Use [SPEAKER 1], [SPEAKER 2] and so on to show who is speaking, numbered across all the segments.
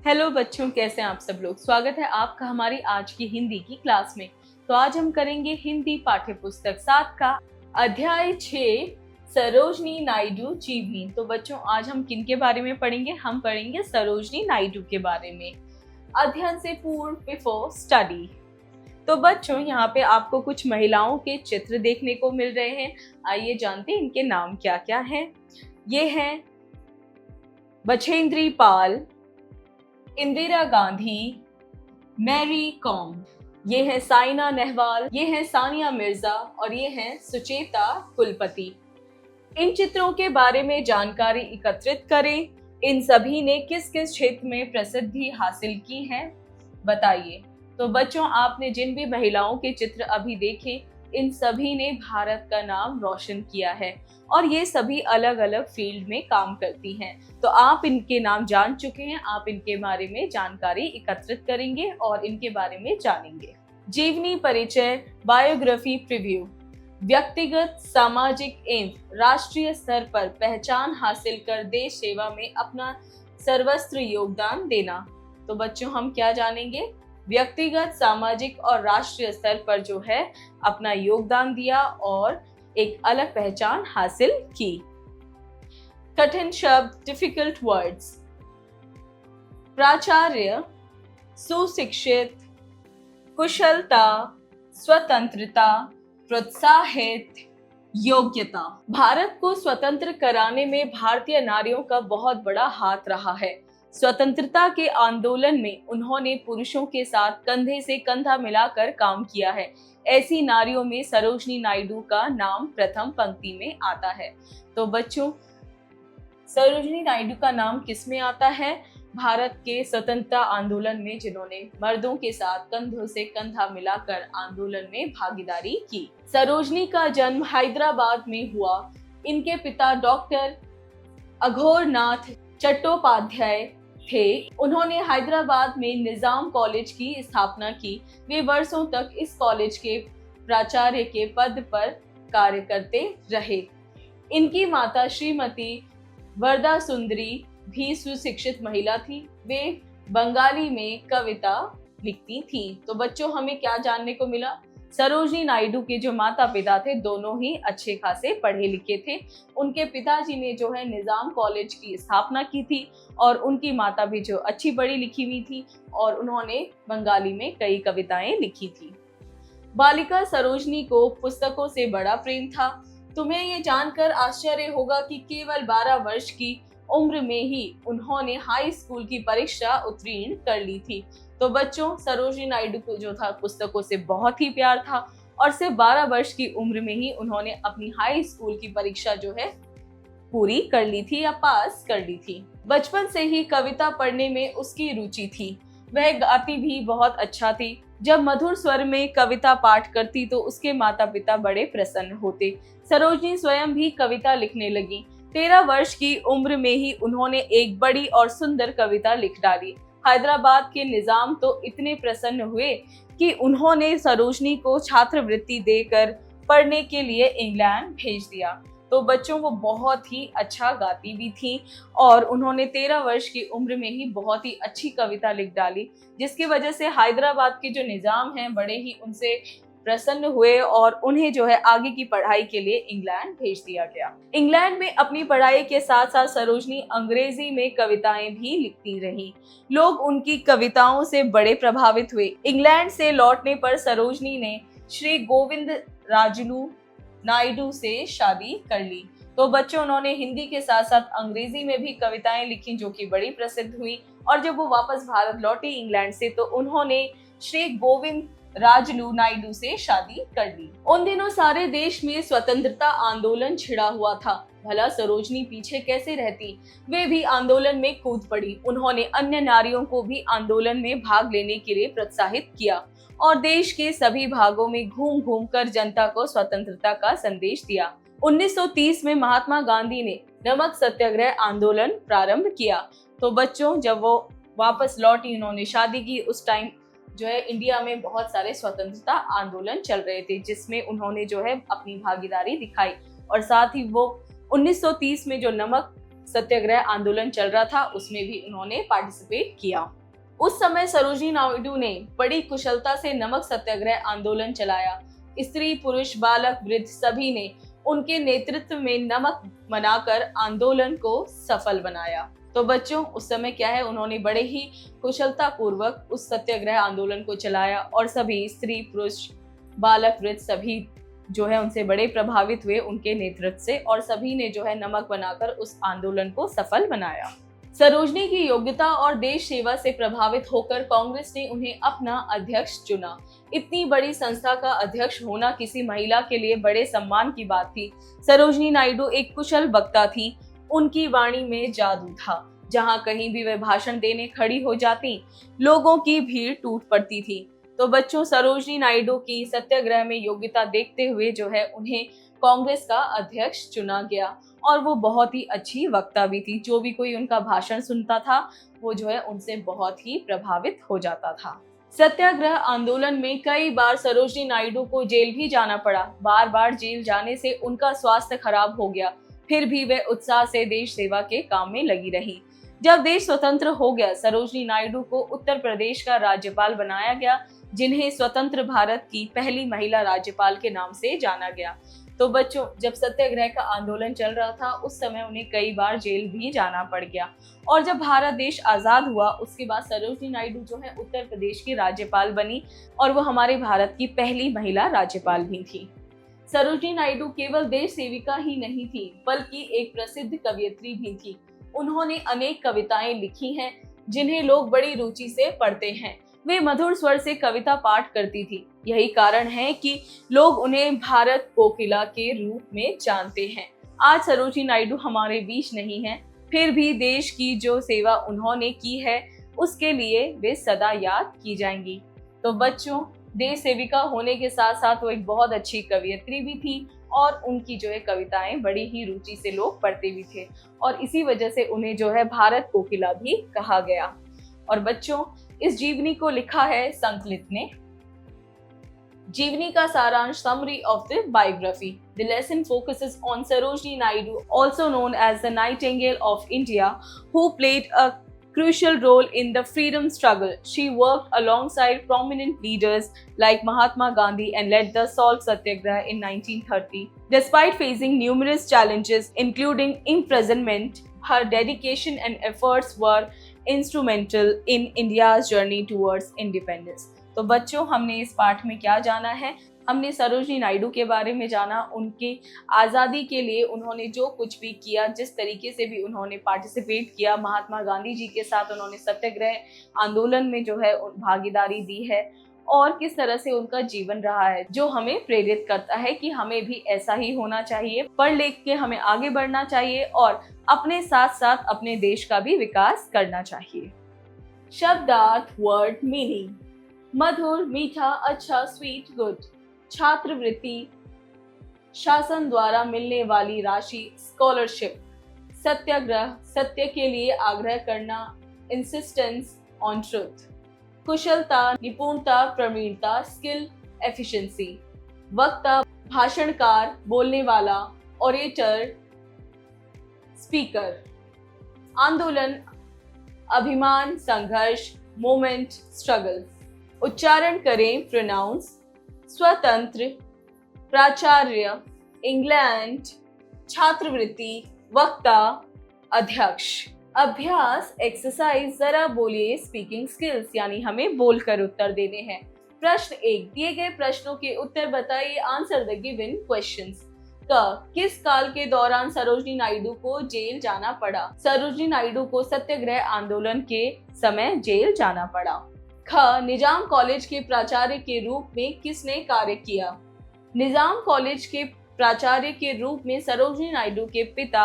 [SPEAKER 1] Hello बच्चों, कैसे हैं आप सब लोग। स्वागत है आपका हमारी आज की हिंदी की क्लास में। तो आज हम करेंगे हिंदी पाठ्य पुस्तक 7 का अध्याय 6 सरोजनी नायडू जीवनी। तो बच्चों आज हम किन के बारे में पढ़ेंगे? हम पढ़ेंगे सरोजनी नायडू के बारे में। अध्ययन से पूर्व, बिफोर स्टडी। तो बच्चों यहाँ पे आपको कुछ महिलाओं के चित्र देखने को मिल रहे हैं। आइए जानते हैं इनके नाम क्या क्या हैं। ये हैं बछेंद्री पाल, इंदिरा गांधी, मैरी कॉम। ये है साइना नेहवाल, ये है सानिया मिर्जा और ये है सुचेता कुलपति। इन चित्रों के बारे में जानकारी एकत्रित करें। इन सभी ने किस किस क्षेत्र में प्रसिद्धि हासिल की है, बताइए। तो बच्चों आपने जिन भी महिलाओं के चित्र अभी देखे, इन सभी ने भारत का नाम रोशन किया है और ये सभी अलग अलग फील्ड में काम करती हैं। तो आप इनके नाम जान चुके हैं, आप इनके बारे में जानकारी एकत्रित करेंगे और इनके बारे में जानेंगे। जीवनी परिचय, बायोग्राफी प्रीव्यू। व्यक्तिगत, सामाजिक एवं राष्ट्रीय स्तर पर पहचान हासिल कर देश सेवा में अपना सर्वस्व योगदान देना। तो बच्चों हम क्या जानेंगे? व्यक्तिगत, सामाजिक और राष्ट्रीय स्तर पर जो है अपना योगदान दिया और एक अलग पहचान हासिल की। कठिन शब्द, डिफिकल्ट वर्ड्स। प्राचार्य, सुशिक्षित, कुशलता, स्वतंत्रता, प्रोत्साहित, योग्यता। भारत को स्वतंत्र कराने में भारतीय नारियों का बहुत बड़ा हाथ रहा है। स्वतंत्रता के आंदोलन में उन्होंने पुरुषों के साथ कंधे से कंधा मिलाकर काम किया है। ऐसी नारियों में सरोजनी नायडू का नाम प्रथम पंक्ति में आता है। तो बच्चों सरोजनी नायडू का नाम किस में आता है? भारत के स्वतंत्रता आंदोलन में, जिन्होंने मर्दों के साथ कंधों से कंधा मिलाकर आंदोलन में भागीदारी की। सरोजनी का जन्म हैदराबाद में हुआ। इनके पिता डॉक्टर अघोरनाथ चट्टोपाध्याय थे। उन्होंने हैदराबाद में निजाम कॉलेज की स्थापना की। वे वर्षों तक इस कॉलेज के प्राचार्य के पद पर कार्य करते रहे। इनकी माता श्रीमती वरदा सुंदरी भी सुशिक्षित महिला थी। वे बंगाली में कविता लिखती थी। तो बच्चों हमें क्या जानने को मिला? सरोजनी नायडू के जो माता पिता थे दोनों ही अच्छे खासे पढ़े लिखे थे। उनके पिताजी ने जो है निजाम कॉलेज की स्थापना की थी और उनकी माता भी जो अच्छी पढ़ी लिखी हुई थी और उन्होंने बंगाली में कई कविताएं लिखी थी। बालिका सरोजनी को पुस्तकों से बड़ा प्रेम था। तुम्हें ये जानकर आश्चर्य होगा कि केवल 12 वर्ष की उम्र में ही उन्होंने हाई स्कूल की परीक्षा उत्तीर्ण कर ली थी। तो बच्चों सरोजनी नायडू को जो था पुस्तकों से बहुत ही प्यार था और सिर्फ 12 वर्ष की उम्र में ही उन्होंने अपनी हाई स्कूल की परीक्षा जो है पूरी कर ली थी या पास कर ली थी। बचपन से ही कविता पढ़ने में उसकी रुचि थी। वह गाती भी बहुत अच्छा थी। जब मधुर स्वर में कविता पाठ करती तो उसके माता पिता बड़े प्रसन्न होते। सरोजनी स्वयं भी कविता लिखने लगी। 13 वर्ष की उम्र में ही उन्होंने एक बड़ी और सुंदर कविता लिख डाली। हैदराबाद के निजाम तो इतने प्रसन्न हुए कि उन्होंने सरोजनी को छात्रवृत्ति देकर पढ़ने के लिए इंग्लैंड भेज दिया। तो बच्चों वो बहुत ही अच्छा गाती भी थी और उन्होंने 13 वर्ष की उम्र में ही बहुत ही अच्छी कविता लिख डाली, जिसकी वजह से हैदराबाद के जो निजाम हैं बड़े ही उनसे प्रसन्न हुए और उन्हें जो है आगे की पढ़ाई के लिए इंग्लैंड भेज दिया गया। इंग्लैंड में अपनी पढ़ाई के साथ साथ सरोजनी अंग्रेजी में कविताएं भी लिखती रही। लोग उनकी कविताओं से बड़े प्रभावित हुए। इंग्लैंड से लौटने पर सरोजनी ने श्री गोविंद राजुलू नायडू से शादी कर ली। तो बच्चों उन्होंने हिंदी के साथ साथ अंग्रेजी में भी कविताएं लिखी जो कि बड़ी प्रसिद्ध हुई। और जब वो वापस भारत लौटी इंग्लैंड से तो उन्होंने श्री गोविंद राजुलू नायडू से शादी कर ली। उन दिनों सारे देश में स्वतंत्रता आंदोलन छिड़ा हुआ था। भला सरोजनी पीछे कैसे रहती? वे भी आंदोलन में कूद पड़ी। उन्होंने अन्य नारियों को भी आंदोलन में भाग लेने के लिए प्रोत्साहित किया और देश के सभी भागों में घूम घूम कर जनता को स्वतंत्रता का संदेश दिया। 1930 में महात्मा गांधी ने नमक सत्याग्रह आंदोलन प्रारंभ किया। तो बच्चों जब वो वापस लौटी, उन्होंने शादी की, उस टाइम जो है इंडिया में बहुत सारे स्वतंत्रता आंदोलन चल रहे थे जिसमें उन्होंने जो है अपनी भागीदारी दिखाई और साथ ही वो 1930 में जो नमक सत्याग्रह आंदोलन चल रहा था उसमें भी उन्होंने पार्टिसिपेट किया। उस समय सरोजिनी नायडू ने बड़ी कुशलता से नमक सत्याग्रह आंदोलन चलाया। स्त्री, पुरुष, बालक, वृद्ध सभी ने उनके नेतृत्व में नमक बनाकर आंदोलन को सफल बनाया। तो बच्चों, उस समय क्या है, उन्होंने बड़े ही कुशलता पूर्वक उस सत्याग्रह आंदोलन को चलाया और सभी स्त्री, पुरुष, बालक, वृद्ध सभी जो है उनसे बड़े प्रभावित हुए उनके नेतृत्व से और सभी ने जो है नमक बनाकर उस आंदोलन को सफल बनाया। सरोजनी की योग्यता और देश सेवा से प्रभावित होकर कांग्रेस ने उन्हें अपना अध्यक्ष चुना। इतनी बड़ी संस्था का अध्यक्ष होना किसी महिला के लिए बड़े सम्मान की बात थी। सरोजनी नायडू एक कुशल वक्ता थी। उनकी वाणी में जादू था। जहां कहीं भी वे भाषण देने खड़ी हो जाती, लोगों की भीड़ टूट पड़ती थी। तो बच्चों, सरोजनी नायडू की सत्याग्रह में योग्यता देखते हुए जो है उन्हें कांग्रेस का अध्यक्ष चुना गया और वो बहुत ही अच्छी वक्ता भी थी। जो भी कोई उनका भाषण सुनता था वो जो है उनसे बहुत ही प्रभावित हो जाता था। सत्याग्रह आंदोलन में कई बार सरोजनी नायडू को जेल भी जाना पड़ा। बार बार जेल जाने से उनका स्वास्थ्य खराब हो गया, फिर भी वे उत्साह से देश सेवा के काम में लगी रही। जब देश स्वतंत्र हो गया, सरोजनी नायडू को उत्तर प्रदेश का राज्यपाल बनाया गया, जिन्हें स्वतंत्र भारत की पहली महिला राज्यपाल के नाम से जाना गया। तो बच्चों, जब सत्याग्रह का आंदोलन चल रहा था उस समय उन्हें कई बार जेल भी जाना पड़ गया और जब भारत देश आजाद हुआ उसके बाद सरोजनी नायडू जो है उत्तर प्रदेश की राज्यपाल बनी और वो हमारे भारत की पहली महिला राज्यपाल भी थी। सरोजनी नायडू केवल देश सेविका ही नहीं थी बल्कि एक प्रसिद्ध कवयित्री भी थी। उन्होंने अनेक कविताएं लिखी हैं जिन्हें लोग बड़ी रुचि से पढ़ते हैं। वे मधुर स्वर से कविता पाठ करती थी। यही कारण है कि लोग उन्हें भारत कोकिला के रूप में जानते हैं। आज सरोजनी नायडू हमारे बीच नहीं है, फिर भी देश की जो सेवा उन्होंने की है उसके लिए वे सदा याद की जाएंगी। तो बच्चों, देश सेविका होने के साथ साथ वो एक बहुत अच्छी कवयित्री भी थी और उनकी जो है कविताएं बड़ी ही रुचि से लोग पढ़ते भी थे और इसी वजह से उन्हें जो है भारत कोकिला भी कहा गया। और बच्चों, इस जीवनी को लिखा है संकलित ने। जीवनी का सारांश, summary of the biography. The lesson focuses on Sarojini Naidu, also known as the Nightingale of India, who played a crucial role in the freedom struggle. She worked alongside prominent leaders like Mahatma Gandhi and led the Salt Satyagraha in 1930. Despite facing numerous challenges, including imprisonment, her dedication and efforts were instrumental in India's journey towards independence. तो बच्चों, हमने इस पाठ में क्या जाना है? हमने सरोजनी नायडू के बारे में जाना। उनकी आज़ादी के लिए उन्होंने जो कुछ भी किया, जिस तरीके से भी उन्होंने पार्टिसिपेट किया, महात्मा गांधी जी के साथ उन्होंने सत्याग्रह आंदोलन में जो है भागीदारी दी है और किस तरह से उनका जीवन रहा है, जो हमें प्रेरित करता है कि हमें भी ऐसा ही होना चाहिए। पढ़ लिख के हमें आगे बढ़ना चाहिए और अपने साथ साथ अपने देश का भी विकास करना चाहिए। शब्दार्थ, वर्ड मीनिंग। मधुर, मीठा, अच्छा, स्वीट, गुड। छात्रवृत्ति, शासन द्वारा मिलने वाली राशि, स्कॉलरशिप। सत्याग्रह, सत्य के लिए आग्रह करना, इंसिस्टेंस ऑन ट्रुथ। कुशलता, निपुणता, प्रवीणता, स्किल, एफिशिएंसी। वक्ता, भाषणकार, बोलने वाला, ओरेटर, स्पीकर। आंदोलन, अभिमान, संघर्ष, मोमेंट, स्ट्रगल। उच्चारण करें, प्रोनाउंस। स्वतंत्र, प्राचार्य, इंग्लैंड, छात्रवृत्ति, वक्ता, अध्यक्ष। अभ्यास, एक्सरसाइज। जरा बोलिए, स्पीकिंग स्किल्स, यानी हमें बोलकर उत्तर देने हैं। प्रश्न 1, दिए गए प्रश्नों के उत्तर बताइए। Answer the given questions. क, किस काल के दौरान सरोजनी नायडू को जेल जाना पड़ा? सरोजनी नायडू को सत्याग्रह आंदोलन के समय जेल जाना पड़ा। ख, निजाम कॉलेज के प्राचार्य के रूप में किसने कार्य किया? निजाम कॉलेज के प्राचार्य के रूप में सरोजनी नायडू के पिता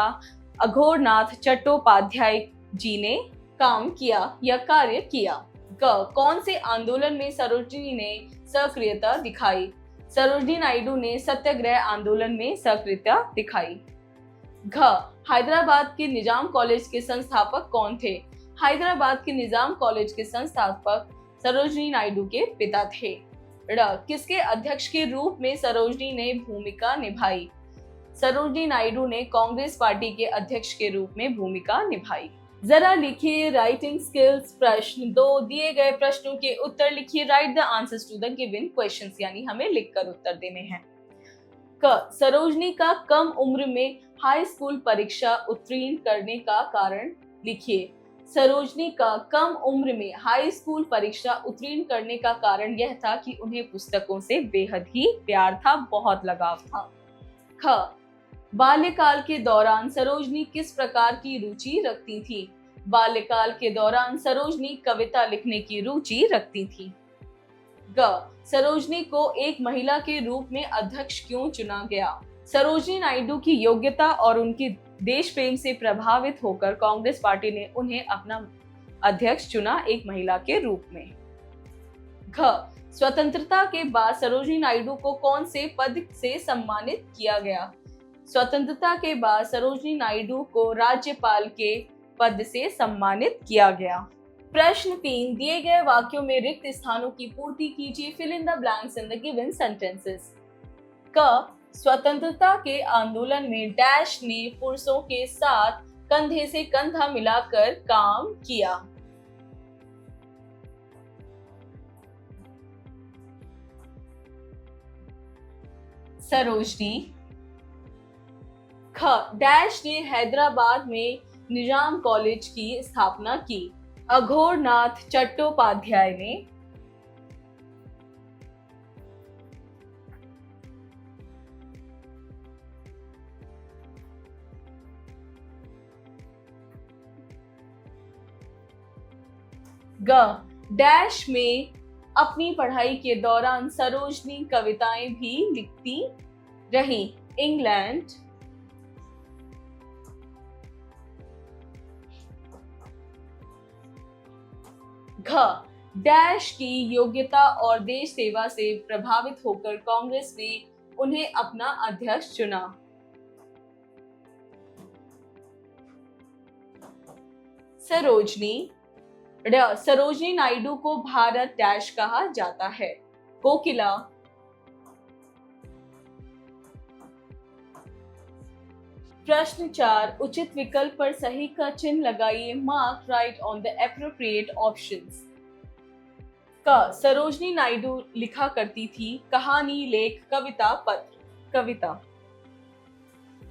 [SPEAKER 1] अघोरनाथ चट्टोपाध्याय जी ने काम किया या कार्य किया। ग, कौन से आंदोलन में सरोजनी ने सक्रियता दिखाई? सरोजनी नायडू ने सत्याग्रह आंदोलन में सक्रियता दिखाई। घ, हैदराबाद के निजाम कॉलेज के संस्थापक कौन थे? हैदराबाद के निजाम कॉलेज के संस्थापक सरोजनी नायडू के पिता थे। ड़, किसके अध्यक्ष के रूप में सरोजनी ने भूमिका निभाई? सरोजिनी नायडू ने कांग्रेस पार्टी के अध्यक्ष के रूप में भूमिका निभाई। जरा लिखिए राइटिंग स्किल्स प्रश्न 2, दिए गए प्रश्नों के उत्तर लिखिए। Write the answers to the given questions, यानी हमें लिखकर उत्तर देने हैं। क, सरोजनी का कम उम्र में हाई स्कूल परीक्षा उत्तीर्ण करने का कारण लिखिए। सरोजनी का कम उम्र में हाई स्कूल परीक्षा उत्तीर्ण करने का कारण यह था कि उन्हें पुस्तकों से बेहद ही प्यार था, बहुत लगाव था। ख, बाल्यकाल के दौरान सरोजनी किस प्रकार की रुचि रखती थी? बाल्यकाल के दौरान सरोजनी कविता लिखने की रुचि रखती थी। ग, सरोजनी को एक महिला के रूप में अध्यक्ष क्यों चुना गया? सरोजनी नायडू की योग्यता और उनकी देश प्रेम से प्रभावित होकर कांग्रेस पार्टी ने उन्हें अपना अध्यक्ष चुना, एक महिला के रूप में। घ, स्वतंत्रता के बाद सरोजनी नायडू को कौन से पद से सम्मानित किया गया? स्वतंत्रता के बाद सरोजनी नायडू को राज्यपाल के पद से सम्मानित किया गया। प्रश्न 3, दिए गए वाक्यों में रिक्त स्थानों की पूर्ति कीजिए। Fill in the blanks in the given sentences. क, स्वतंत्रता के आंदोलन में डैश ने पुरुषों के साथ कंधे से कंधा मिलाकर काम किया। सरोजनी। ख, डैश ने हैदराबाद में निजाम कॉलेज की स्थापना की। अघोरनाथ चट्टोपाध्याय ने ग, डैश में अपनी पढ़ाई के दौरान सरोजनी कविताएं भी लिखती रही। इंग्लैंड। घ, डैश की योग्यता और देश सेवा से प्रभावित होकर कांग्रेस ने उन्हें अपना अध्यक्ष चुना। सरोजनी। ड, सरोजनी नायडू को भारत डैश कहा जाता है। कोकिला। प्रश्न 4, उचित विकल्प पर सही का चिन्ह लगाइए। Mark right on the appropriate options. क, सरोजनी नायडू लिखा करती थी कहानी, लेख, कविता, पत्र। कविता।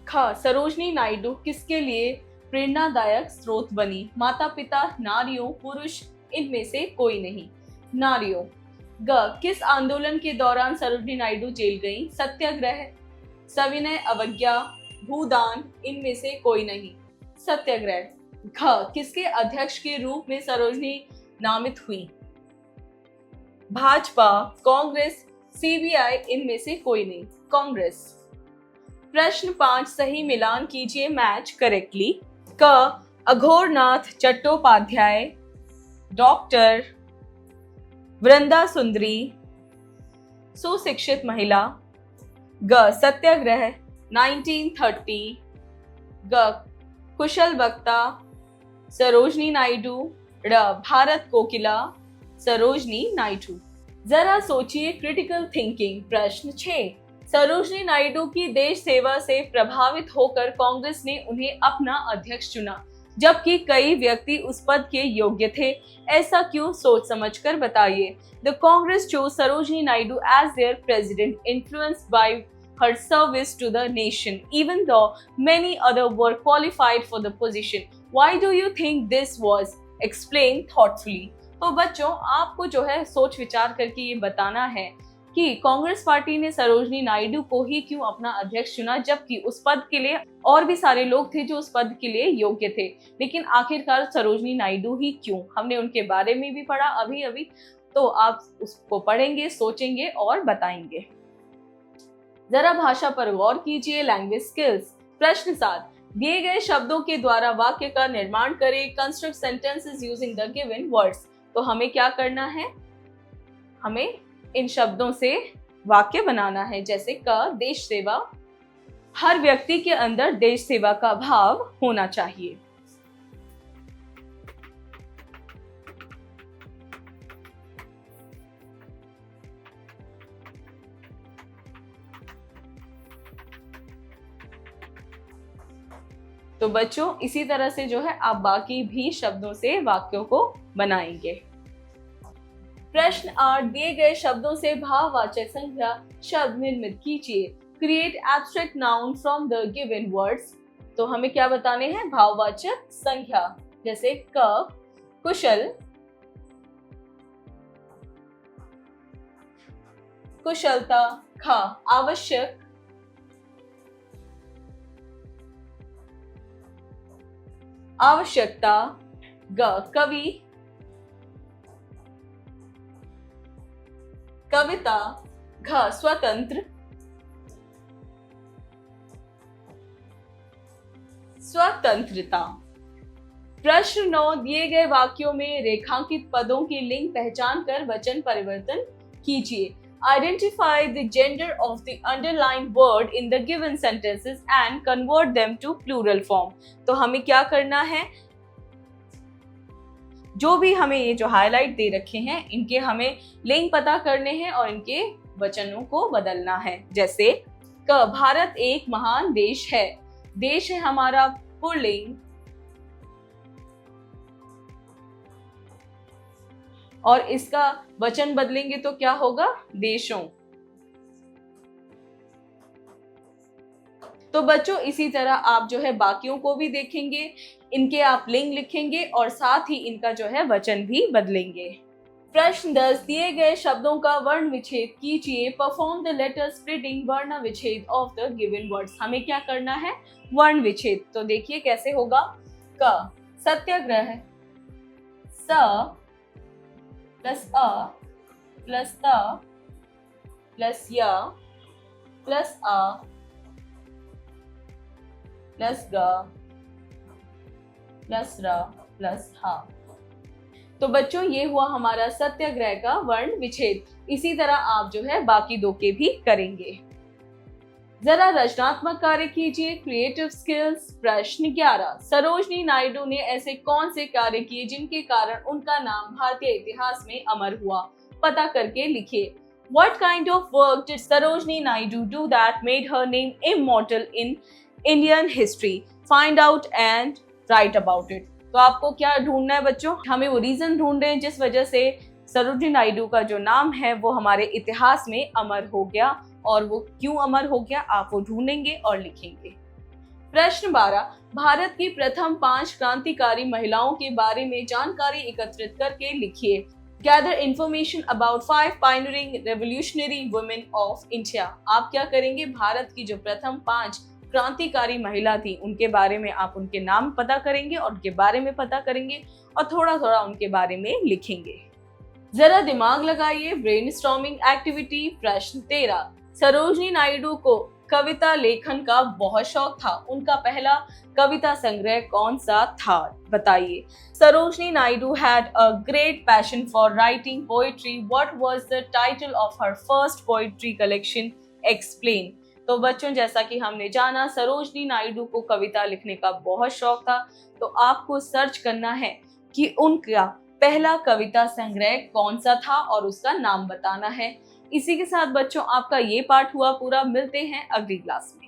[SPEAKER 1] ख, सरोजनी नायडू किसके लिए प्रेरणादायक स्रोत बनी? माता पिता, नारियों, पुरुष, इनमें से कोई नहीं। नारियों। ग, किस आंदोलन के दौरान सरोजनी नायडू जेल गई? सत्याग्रह, सविनय अवज्ञा, भूदान, इनमें से कोई नहीं। सत्याग्रह। घ, किसके अध्यक्ष के रूप में सरोजनी नामित हुई? भाजपा, कांग्रेस, सीबीआई, इनमें से कोई नहीं। कांग्रेस। प्रश्न 5, सही मिलान कीजिए, मैच करेक्टली। क, अघोरनाथ चट्टोपाध्याय, डॉक्टर वृंदा सुंदरी, सुशिक्षित महिला। ग, सत्याग्रह 1930। ग, कुशल वक्ता सरोजनी नायडू। ड, भारत कोकिला सरोजनी नायडू। जरा सोचिए क्रिटिकल थिंकिंग। प्रश्न 6, सरोजनी नायडू की देश सेवा से प्रभावित होकर कांग्रेस ने उन्हें अपना अध्यक्ष चुना, जबकि कई व्यक्ति उस पद के योग्य थे। ऐसा क्यों? सोच समझकर बताइए। The Congress chose Sarojini Naidu as their president, influenced by her service to the nation, even though many others were qualified for the position. Why do you think this was? Explain thoughtfully. तो बच्चों, आपको जो है सोच विचार करके ये बताना है कि कांग्रेस पार्टी ने सरोजनी नायडू को ही क्यों अपना अध्यक्ष चुना, जबकि उस पद के लिए और भी सारे लोग थे जो उस पद के लिए योग्य थे, लेकिन आखिरकार सरोजनी नायडू ही क्यों? हमने उनके बारे में भी पढ़ा अभी अभी, तो आप उसको पढ़ेंगे, सोचेंगे और बताएंगे। जरा भाषा पर गौर कीजिए, लैंग्वेज स्किल्स। प्रश्न 7, दिए गए शब्दों के द्वारा वाक्य का निर्माण करें। Construct sentences using the given words. तो हमें क्या करना है? हमें इन शब्दों से वाक्य बनाना है, जैसे क, देश सेवा। हर व्यक्ति के अंदर देश सेवा का भाव होना चाहिए। तो बच्चों इसी तरह से जो है आप बाकी भी शब्दों से वाक्यों को बनाएंगे। प्रश्न 8, दिए गए शब्दों से भाववाचक संख्या शब्द निर्मित कीजिए। Create abstract noun from the given words. तो हमें क्या बताने हैं? भाववाचक संख्या, जैसे क कुशल, कुशलता, ख आवश्यक, आवश्यकता, ग कवि, कविता, घ स्वतंत्र, स्वतंत्रता। प्रश्न 9, दिए गए वाक्यों में रेखांकित पदों की लिंग पहचान कर वचन परिवर्तन कीजिए। Identify the gender of the underlined word in the given sentences and convert them to plural form। तो हमें क्या करना है? जो भी हमें ये जो हाईलाइट दे रखे हैं इनके हमें लिंग पता करने हैं और इनके वचनों को बदलना है। जैसे क भारत एक महान देश है, देश है हमारा पुल्लिंग और इसका वचन बदलेंगे तो क्या होगा? देशों। तो बच्चों इसी तरह आप जो है बाकियों को भी देखेंगे, इनके आप लिंग लिखेंगे और साथ ही इनका जो है वचन भी बदलेंगे। प्रश्न 10, दिए गए शब्दों का वर्ण विच्छेद कीजिए। परफॉर्म द लेटर स्प्लिटिंग वर्ण विच्छेद ऑफ द गिवन वर्ड्स। हमें क्या करना है? वर्ण विच्छेद। तो देखिए कैसे होगा। क सत्याग्रह, स प्लस अ प्लस त प्लस य प्लस अ प्लस ग प्लस र प्लस ह। तो बच्चों ये हुआ हमारा सत्याग्रह का वर्ण विच्छेद। इसी तरह आप जो है बाकी दो के भी करेंगे। जरा रचनात्मक कार्य कीजिए। Creative skills. प्रश्न 11, सरोजनी नायडू ने ऐसे कौन से कार्य किए जिनके कारण उनका नाम भारतीय इतिहास में अमर हुआ? पता करके लिखिए। What kind of work did Sarojini Naidu do that made her name immortal in Indian history? Find out and write about it। तो आपको क्या ढूंढना है बच्चों? हमें वो रीजन ढूंढ रहे हैं जिस वजह से सरोजनी नायडू का जो नाम है वो हमारे इतिहास में अमर हो गया, और वो क्यों अमर हो गया आप वो ढूंढेंगे और लिखेंगे। प्रश्न 12, भारत की प्रथम 5 क्रांतिकारी महिलाओं के बारे में जानकारी एकत्रित करके लिखिए। Gather information about 5 pioneering revolutionary women of India। आप क्या करेंगे? भारत की जो प्रथम 5 क्रांतिकारी महिला थी उनके बारे में आप उनके नाम पता करेंगे और उनके बारे में पता करेंगे और थोड़ा थोड़ा उनके बारे में लिखेंगे। जरा दिमाग लगाइए। Brainstorming activity. प्रश्न 13, सरोजनी नायडू को कविता लेखन का बहुत शौक था, उनका पहला कविता संग्रह कौन सा था? बताइए। Sarojini Naidu had a great passion for writing poetry. What was the title of her first poetry collection? Explain. तो बच्चों जैसा कि हमने जाना सरोजनी नायडू को कविता लिखने का बहुत शौक था, तो आपको सर्च करना है कि उनका पहला कविता संग्रह कौन सा था और उसका नाम बताना है। इसी के साथ बच्चों आपका ये पाठ हुआ पूरा। मिलते हैं अगली क्लास में।